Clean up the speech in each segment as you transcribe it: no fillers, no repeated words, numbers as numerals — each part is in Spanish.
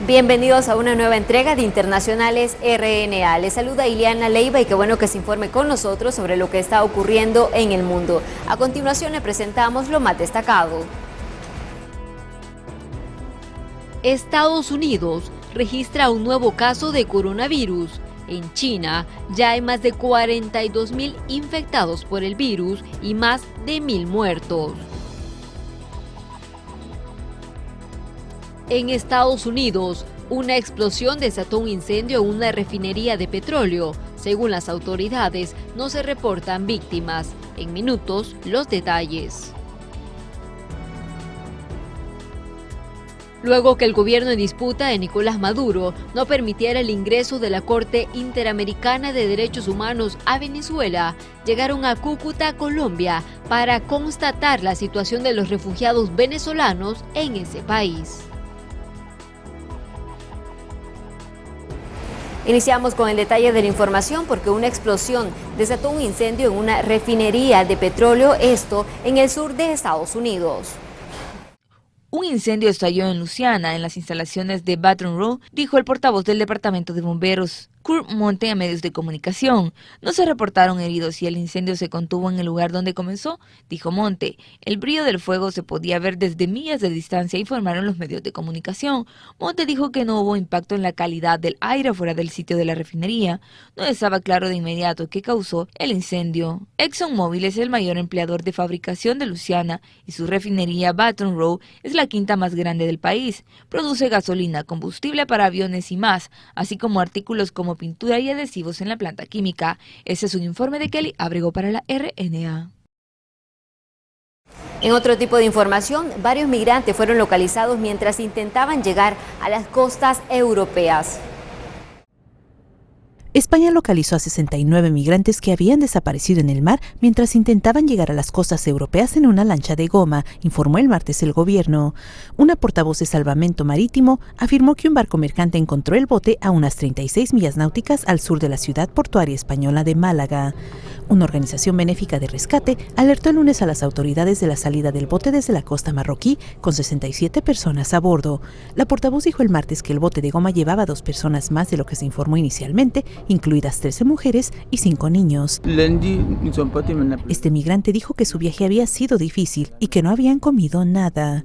Bienvenidos a una nueva entrega de Internacionales RNA. Les saluda Ileana Leiva y qué bueno que se informe con nosotros sobre lo que está ocurriendo en el mundo. A continuación le presentamos lo más destacado. Estados Unidos registra un nuevo caso de coronavirus. En China ya hay más de 42.000 infectados por el virus y más de 1.000 muertos. En Estados Unidos, una explosión desató un incendio en una refinería de petróleo. Según las autoridades, no se reportan víctimas. En minutos, los detalles. Luego que el gobierno en disputa de Nicolás Maduro no permitiera el ingreso de la Corte Interamericana de Derechos Humanos a Venezuela, llegaron a Cúcuta, Colombia, para constatar la situación de los refugiados venezolanos en ese país. Iniciamos con el detalle de la información porque una explosión desató un incendio en una refinería de petróleo, esto en el sur de Estados Unidos. Un incendio estalló en Luisiana, en las instalaciones de Baton Rouge, dijo el portavoz del Departamento de Bomberos, Kurt Monte, a medios de comunicación. No se reportaron heridos y el incendio se contuvo en el lugar donde comenzó, dijo Monte. El brillo del fuego se podía ver desde millas de distancia, informaron los medios de comunicación. Monte dijo que no hubo impacto en la calidad del aire fuera del sitio de la refinería. No estaba claro de inmediato qué causó el incendio. ExxonMobil es el mayor empleador de fabricación de Luisiana y su refinería Baton Rouge es la quinta más grande del país. Produce gasolina, combustible para aviones y más, así como artículos como pintura y adhesivos en la planta química. Ese es un informe de Kelly Abrego para la RNA. En otro tipo de información, varios migrantes fueron localizados mientras intentaban llegar a las costas europeas. España localizó a 69 migrantes que habían desaparecido en el mar mientras intentaban llegar a las costas europeas en una lancha de goma, informó el martes el gobierno. Una portavoz de Salvamento Marítimo afirmó que un barco mercante encontró el bote a unas 36 millas náuticas al sur de la ciudad portuaria española de Málaga. Una organización benéfica de rescate alertó el lunes a las autoridades de la salida del bote desde la costa marroquí con 67 personas a bordo. La portavoz dijo el martes que el bote de goma llevaba 2 personas más de lo que se informó inicialmente, incluidas 13 mujeres y 5 niños. Este migrante dijo que su viaje había sido difícil y que no habían comido nada.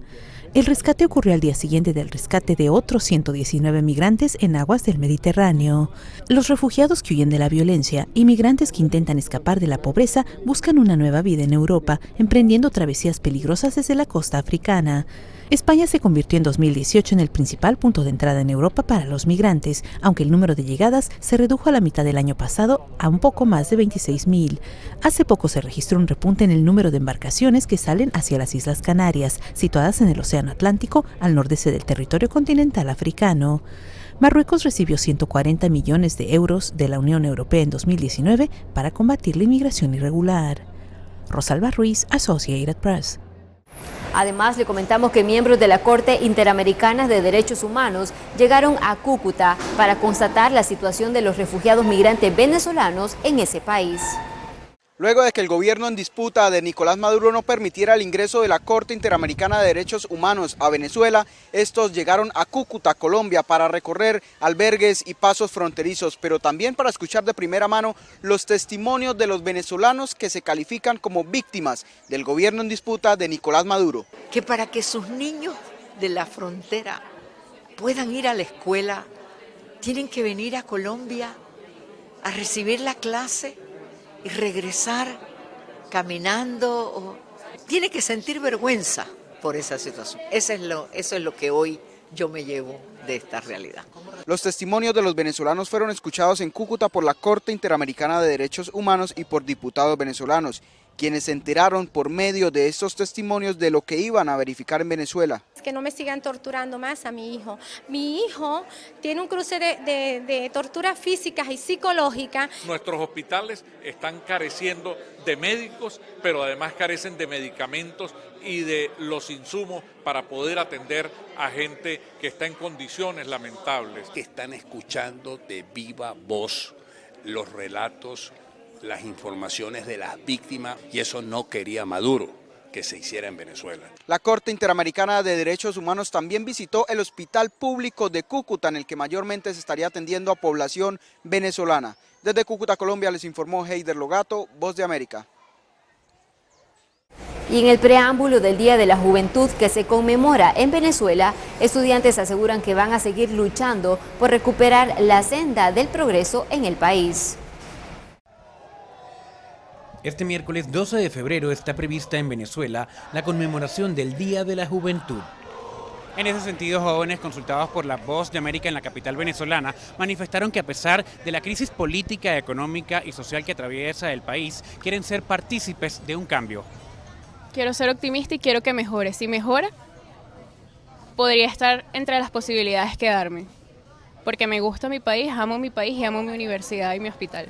El rescate ocurrió al día siguiente del rescate de otros 119 migrantes en aguas del Mediterráneo. Los refugiados que huyen de la violencia y migrantes que intentan escapar de la pobreza buscan una nueva vida en Europa, emprendiendo travesías peligrosas desde la costa africana. España se convirtió en 2018 en el principal punto de entrada en Europa para los migrantes, aunque el número de llegadas se redujo a la mitad del año pasado a un poco más de 26.000. Hace poco se registró un repunte en el número de embarcaciones que salen hacia las Islas Canarias, situadas en el Océano Atlántico al nordeste del territorio continental africano. Marruecos recibió 140 millones de euros de la Unión Europea en 2019 para combatir la inmigración irregular. Rosalba Ruiz, Associated Press. Además, le comentamos que miembros de la Corte Interamericana de Derechos Humanos llegaron a Cúcuta para constatar la situación de los refugiados migrantes venezolanos en ese país. Luego de que el gobierno en disputa de Nicolás Maduro no permitiera el ingreso de la Corte Interamericana de Derechos Humanos a Venezuela, estos llegaron a Cúcuta, Colombia, para recorrer albergues y pasos fronterizos, pero también para escuchar de primera mano los testimonios de los venezolanos que se califican como víctimas del gobierno en disputa de Nicolás Maduro. Que para que sus niños de la frontera puedan ir a la escuela, tienen que venir a Colombia a recibir la clase y regresar caminando. Tiene que sentir vergüenza por esa situación. Eso es lo que hoy yo me llevo de esta realidad. Los testimonios de los venezolanos fueron escuchados en Cúcuta por la Corte Interamericana de Derechos Humanos y por diputados venezolanos, quienes se enteraron por medio de estos testimonios de lo que iban a verificar en Venezuela. Que no me sigan torturando más a mi hijo. Mi hijo tiene un cruce de torturas físicas y psicológicas. Nuestros hospitales están careciendo de médicos, pero además carecen de medicamentos y de los insumos para poder atender a gente que está en condiciones lamentables. Están escuchando de viva voz los relatos, las informaciones de las víctias, y eso no quería Maduro. que se hiciera en Venezuela. La Corte Interamericana de Derechos Humanos también visitó el Hospital Público de Cúcuta, en el que mayormente se estaría atendiendo a población venezolana. Desde Cúcuta, Colombia, les informó Heider Logato, Voz de América. Y en el preámbulo del Día de la Juventud que se conmemora en Venezuela, estudiantes aseguran que van a seguir luchando por recuperar la senda del progreso en el país. Este miércoles 12 de febrero está prevista en Venezuela la conmemoración del Día de la Juventud. En ese sentido, jóvenes consultados por la Voz de América en la capital venezolana manifestaron que a pesar de la crisis política, económica y social que atraviesa el país, quieren ser partícipes de un cambio. Quiero ser optimista y quiero que mejore. Si mejora, podría estar entre las posibilidades quedarme. Porque me gusta mi país y amo mi universidad y mi hospital.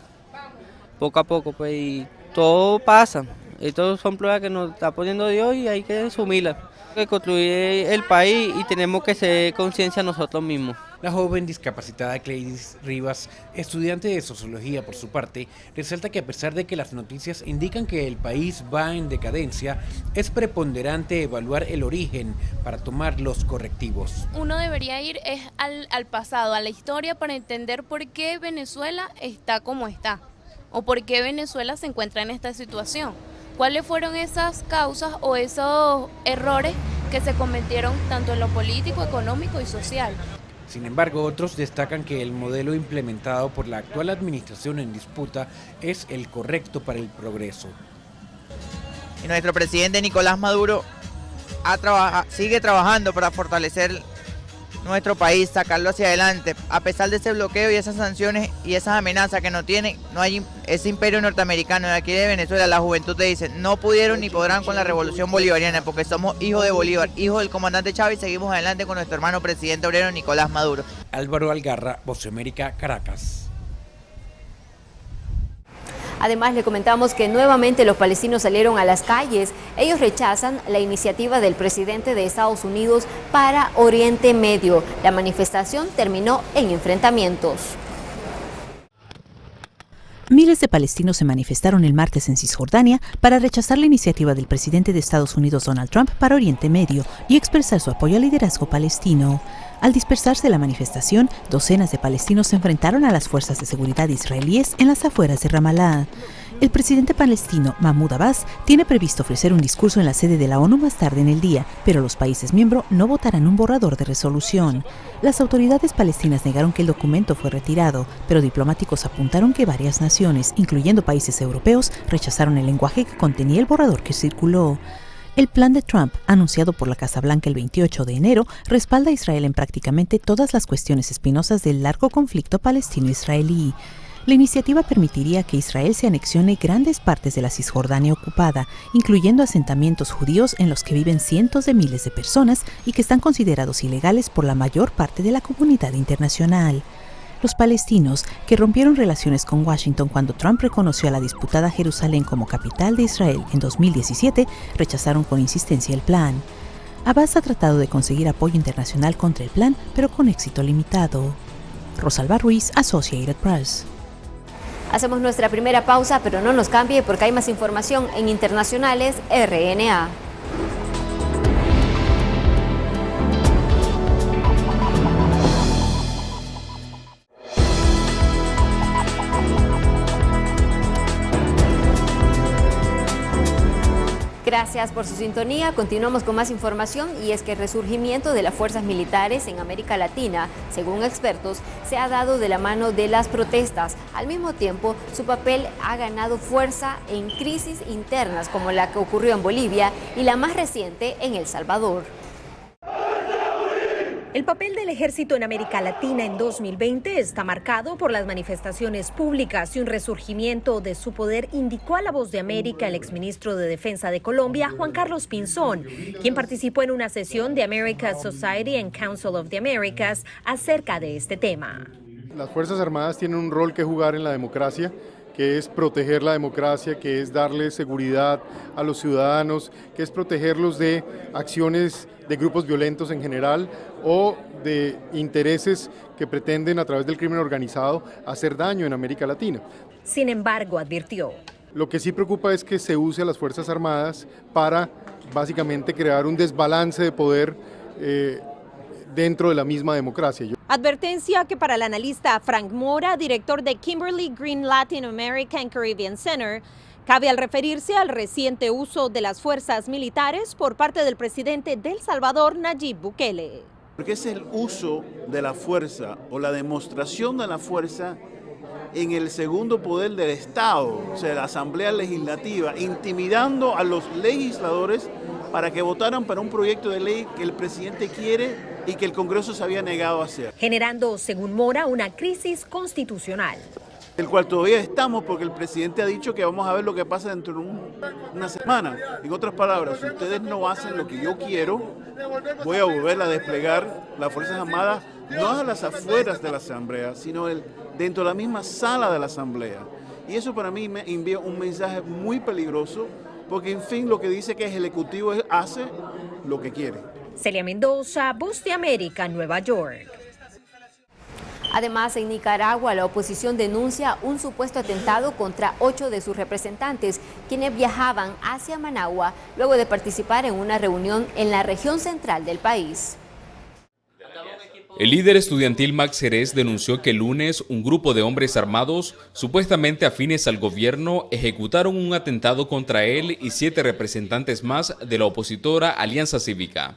Poco a poco, pues, y todo pasa. Estos son pruebas que nos está poniendo Dios y hay que asumirlas. Hay que construir el país y tenemos que ser conciencia nosotros mismos. La joven discapacitada Cleidis Rivas, estudiante de Sociología por su parte, resalta que a pesar de que las noticias indican que el país va en decadencia, es preponderante evaluar el origen para tomar los correctivos. Uno debería ir al pasado, a la historia, para entender por qué Venezuela está como está, o por qué Venezuela se encuentra en esta situación. ¿Cuáles fueron esas causas o esos errores que se cometieron tanto en lo político, económico y social? Sin embargo, otros destacan que el modelo implementado por la actual administración en disputa es el correcto para el progreso. Y nuestro presidente Nicolás Maduro sigue trabajando para fortalecer nuestro país, sacarlo hacia adelante. A pesar de ese bloqueo y esas sanciones y esas amenazas que no tienen, no hay ese imperio norteamericano. De aquí de Venezuela la juventud te dice, no pudieron ni podrán con la revolución bolivariana, porque somos hijos de Bolívar, hijos del comandante Chávez, y seguimos adelante con nuestro hermano presidente obrero Nicolás Maduro. Álvaro Algarra, Voz de América, Caracas. Además, le comentamos que nuevamente los palestinos salieron a las calles. Ellos rechazan la iniciativa del presidente de Estados Unidos para Oriente Medio. La manifestación terminó en enfrentamientos. Miles de palestinos se manifestaron el martes en Cisjordania para rechazar la iniciativa del presidente de Estados Unidos Donald Trump para Oriente Medio y expresar su apoyo al liderazgo palestino. Al dispersarse la manifestación, docenas de palestinos se enfrentaron a las fuerzas de seguridad israelíes en las afueras de Ramallah. El presidente palestino Mahmoud Abbas tiene previsto ofrecer un discurso en la sede de la ONU más tarde en el día, pero los países miembros no votarán un borrador de resolución. Las autoridades palestinas negaron que el documento fue retirado, pero diplomáticos apuntaron que varias naciones, incluyendo países europeos, rechazaron el lenguaje que contenía el borrador que circuló. El plan de Trump, anunciado por la Casa Blanca el 28 de enero, respalda a Israel en prácticamente todas las cuestiones espinosas del largo conflicto palestino-israelí. La iniciativa permitiría que Israel se anexione grandes partes de la Cisjordania ocupada, incluyendo asentamientos judíos en los que viven cientos de miles de personas y que están considerados ilegales por la mayor parte de la comunidad internacional. Los palestinos, que rompieron relaciones con Washington cuando Trump reconoció a la disputada Jerusalén como capital de Israel en 2017, rechazaron con insistencia el plan. Abbas ha tratado de conseguir apoyo internacional contra el plan, pero con éxito limitado. Rosalba Ruiz, Associated Press. Hacemos nuestra primera pausa, pero no nos cambie porque hay más información en Internacionales RNA. Gracias por su sintonía. Continuamos con más información y es que el resurgimiento de las fuerzas militares en América Latina, según expertos, se ha dado de la mano de las protestas. Al mismo tiempo, su papel ha ganado fuerza en crisis internas como la que ocurrió en Bolivia y la más reciente en El Salvador. El papel del ejército en América Latina en 2020 está marcado por las manifestaciones públicas y un resurgimiento de su poder, indicó a La Voz de América el exministro de Defensa de Colombia, Juan Carlos Pinzón, quien participó en una sesión de America's Society and Council of the Americas acerca de este tema. Las Fuerzas Armadas tienen un rol que jugar en la democracia, que es proteger la democracia, que es darle seguridad a los ciudadanos, que es protegerlos de acciones de grupos violentos en general o de intereses que pretenden a través del crimen organizado hacer daño en América Latina. Sin embargo, advirtió: Lo que sí preocupa es que se use a las Fuerzas Armadas para básicamente crear un desbalance de poder dentro de la misma democracia. Advertencia que para el analista Frank Mora, director de Kimberly Green Latin America and Caribbean Center, cabe al referirse al reciente uso de las fuerzas militares por parte del presidente de El Salvador, Nayib Bukele. Porque es el uso de la fuerza o la demostración de la fuerza en el segundo poder del Estado, o sea, la Asamblea Legislativa, intimidando a los legisladores para que votaran para un proyecto de ley que el presidente quiere y que el Congreso se había negado a hacer. Generando, según Mora, una crisis constitucional. El cual todavía estamos porque el presidente ha dicho que vamos a ver lo que pasa dentro de una semana. En otras palabras, si ustedes no hacen lo que yo quiero, voy a volver a desplegar las Fuerzas Armadas, no a las afueras de la Asamblea, sino dentro de la misma sala de la Asamblea. Y eso para mí me envía un mensaje muy peligroso, porque en fin lo que dice que el Ejecutivo hace lo que quiere. Celia Mendoza, Voz de América, Nueva York. Además, en Nicaragua, la oposición denuncia un supuesto atentado contra 8 de sus representantes, quienes viajaban hacia Managua luego de participar en una reunión en la región central del país. El líder estudiantil Max Jerez denunció que el lunes un grupo de hombres armados, supuestamente afines al gobierno, ejecutaron un atentado contra él y 7 representantes más de la opositora Alianza Cívica.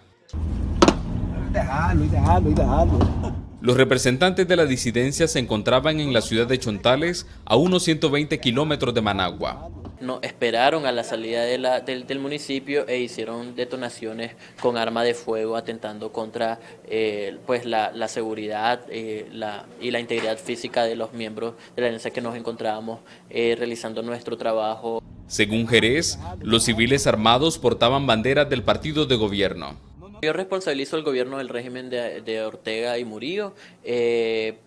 Los representantes de la disidencia se encontraban en la ciudad de Chontales, a unos 120 kilómetros de Managua. No esperaron a la salida del municipio e hicieron detonaciones con arma de fuego, atentando contra la seguridad y la integridad física de los miembros de la alianza que nos encontrábamos realizando nuestro trabajo. Según Jerez, los civiles armados portaban banderas del partido de gobierno. Yo responsabilizo al gobierno del régimen de Ortega y Murillo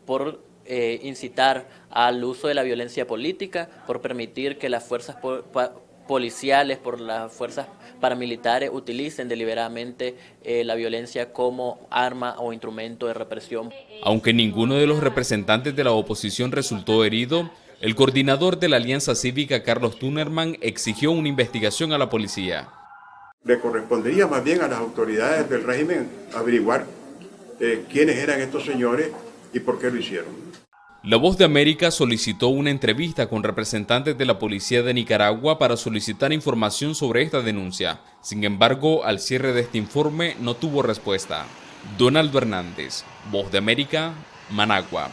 por incitar al uso de la violencia política, por permitir que las fuerzas policiales, por las fuerzas paramilitares utilicen deliberadamente la violencia como arma o instrumento de represión. Aunque ninguno de los representantes de la oposición resultó herido, el coordinador de la Alianza Cívica, Carlos Tunerman, exigió una investigación a la policía. Le correspondería más bien a las autoridades del régimen averiguar quiénes eran estos señores y por qué lo hicieron. La Voz de América solicitó una entrevista con representantes de la Policía de Nicaragua para solicitar información sobre esta denuncia. Sin embargo, al cierre de este informe no tuvo respuesta. Donaldo Hernández, Voz de América, Managua.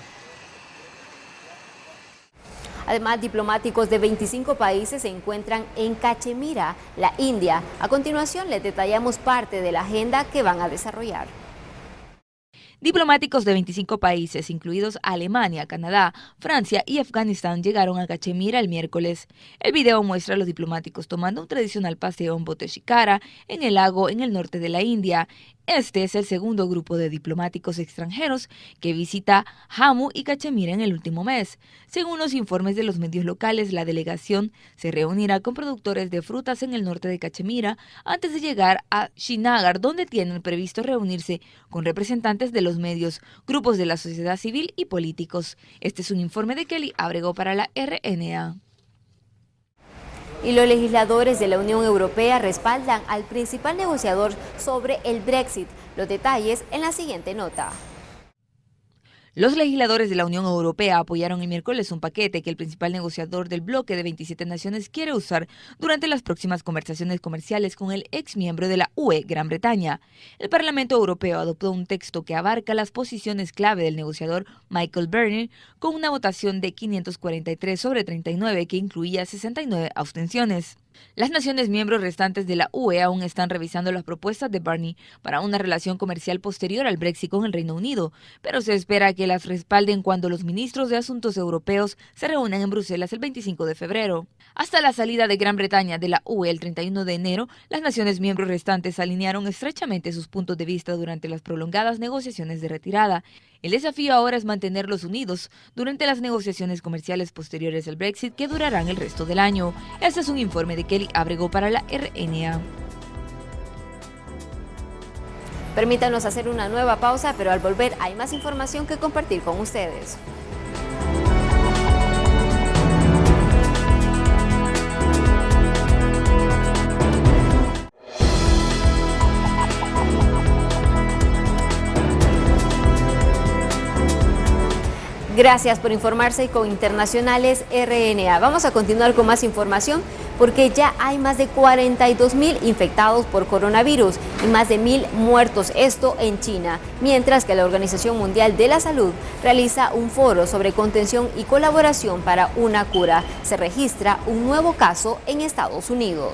Además, diplomáticos de 25 países se encuentran en Cachemira, la India. A continuación, les detallamos parte de la agenda que van a desarrollar. Diplomáticos de 25 países, incluidos Alemania, Canadá, Francia y Afganistán, llegaron a Cachemira el miércoles. El video muestra a los diplomáticos tomando un tradicional paseo en bote shikara en el lago en el norte de la India. Este es el segundo grupo de diplomáticos extranjeros que visita Jammu y Cachemira en el último mes. Según los informes de los medios locales, la delegación se reunirá con productores de frutas en el norte de Cachemira antes de llegar a Srinagar, donde tienen previsto reunirse con representantes de los medios, grupos de la sociedad civil y políticos. Este es un informe de Kelly Abrego para la RNA. Y los legisladores de la Unión Europea respaldan al principal negociador sobre el Brexit. Los detalles en la siguiente nota. Los legisladores de la Unión Europea apoyaron el miércoles un paquete que el principal negociador del bloque de 27 naciones quiere usar durante las próximas conversaciones comerciales con el ex miembro de la UE, Gran Bretaña. El Parlamento Europeo adoptó un texto que abarca las posiciones clave del negociador Michael Barnier con una votación de 543 sobre 39 que incluía 69 abstenciones. Las naciones miembros restantes de la UE aún están revisando las propuestas de Barnier para una relación comercial posterior al Brexit con el Reino Unido, pero se espera que las respalden cuando los ministros de Asuntos Europeos se reúnan en Bruselas el 25 de febrero. Hasta la salida de Gran Bretaña de la UE el 31 de enero, las naciones miembros restantes alinearon estrechamente sus puntos de vista durante las prolongadas negociaciones de retirada. El desafío ahora es mantenerlos unidos durante las negociaciones comerciales posteriores al Brexit que durarán el resto del año. Este es un informe de Kelly Abrego para la RNA. Permítanos hacer una nueva pausa, pero al volver hay más información que compartir con ustedes. Gracias por informarse con Internacionales RNA. Vamos a continuar con más información porque ya hay más de 42.000 infectados por coronavirus y más de 1.000 muertos, esto en China, mientras que la Organización Mundial de la Salud realiza un foro sobre contención y colaboración para una cura. Se registra un nuevo caso en Estados Unidos.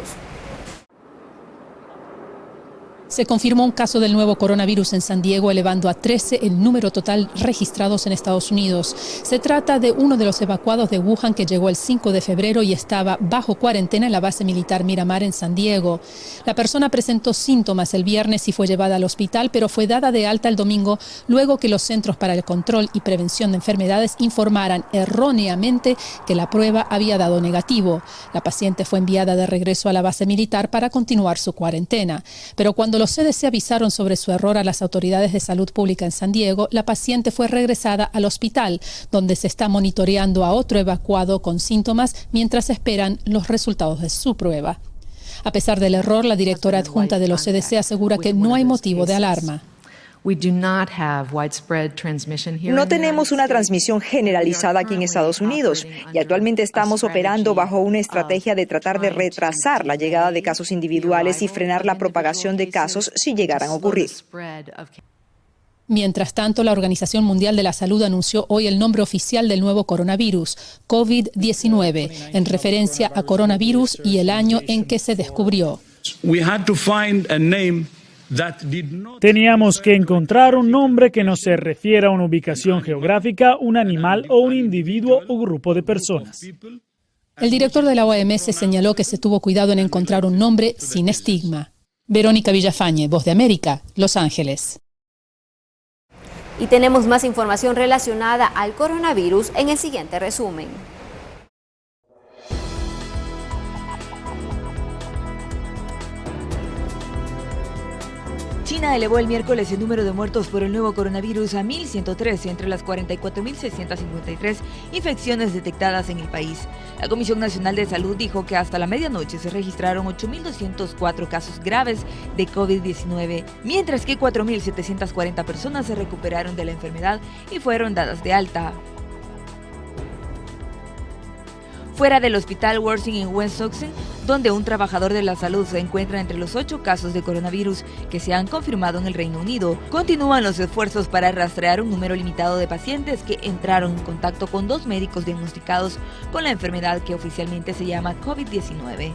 Se confirmó un caso del nuevo coronavirus en San Diego, elevando a 13 el número total registrados en Estados Unidos. Se trata de uno de los evacuados de Wuhan que llegó el 5 de febrero y estaba bajo cuarentena en la base militar Miramar en San Diego. La persona presentó síntomas el viernes y fue llevada al hospital, pero fue dada de alta el domingo luego que los Centros para el Control y Prevención de Enfermedades informaran erróneamente que la prueba había dado negativo. La paciente fue enviada de regreso a la base militar para continuar su cuarentena. Pero cuando los CDC avisaron sobre su error a las autoridades de salud pública en San Diego, la paciente fue regresada al hospital, donde se está monitoreando a otro evacuado con síntomas mientras esperan los resultados de su prueba. A pesar del error, la directora adjunta de los CDC asegura que no hay motivo de alarma. No tenemos una transmisión generalizada aquí en Estados Unidos y actualmente estamos operando bajo una estrategia de tratar de retrasar la llegada de casos individuales y frenar la propagación de casos si llegaran a ocurrir. Mientras tanto, la Organización Mundial de la Salud anunció hoy el nombre oficial del nuevo coronavirus, COVID-19, en referencia a coronavirus y el año en que se descubrió. Teníamos que encontrar un nombre que no se refiera a una ubicación geográfica, un animal o un individuo o grupo de personas. El director de la OMS señaló que se tuvo cuidado en encontrar un nombre sin estigma. Verónica Villafañe, Voz de América, Los Ángeles. Y tenemos más información relacionada al coronavirus en el siguiente resumen. China elevó el miércoles el número de muertos por el nuevo coronavirus a 1.113 entre las 44.653 infecciones detectadas en el país. La Comisión Nacional de Salud dijo que hasta la medianoche se registraron 8.204 casos graves de COVID-19, mientras que 4.740 personas se recuperaron de la enfermedad y fueron dadas de alta. Fuera del hospital Worthing en West Sussex, donde un trabajador de la salud se encuentra entre los 8 casos de coronavirus que se han confirmado en el Reino Unido, continúan los esfuerzos para rastrear un número limitado de pacientes que entraron en contacto con 2 médicos diagnosticados con la enfermedad que oficialmente se llama COVID-19.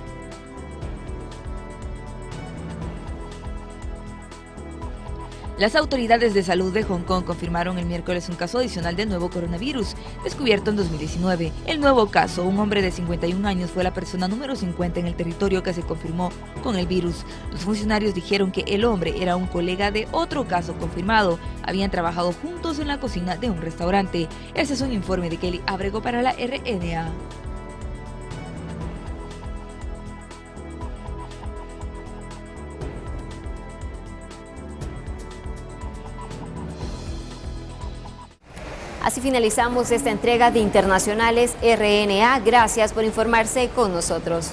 Las autoridades de salud de Hong Kong confirmaron el miércoles un caso adicional del nuevo coronavirus, descubierto en 2019. El nuevo caso, un hombre de 51 años, fue la persona número 50 en el territorio que se confirmó con el virus. Los funcionarios dijeron que el hombre era un colega de otro caso confirmado. Habían trabajado juntos en la cocina de un restaurante. Este es un informe de Kelly Abrego para la RNA. Así finalizamos esta entrega de Internacionales RNA. Gracias por informarse con nosotros.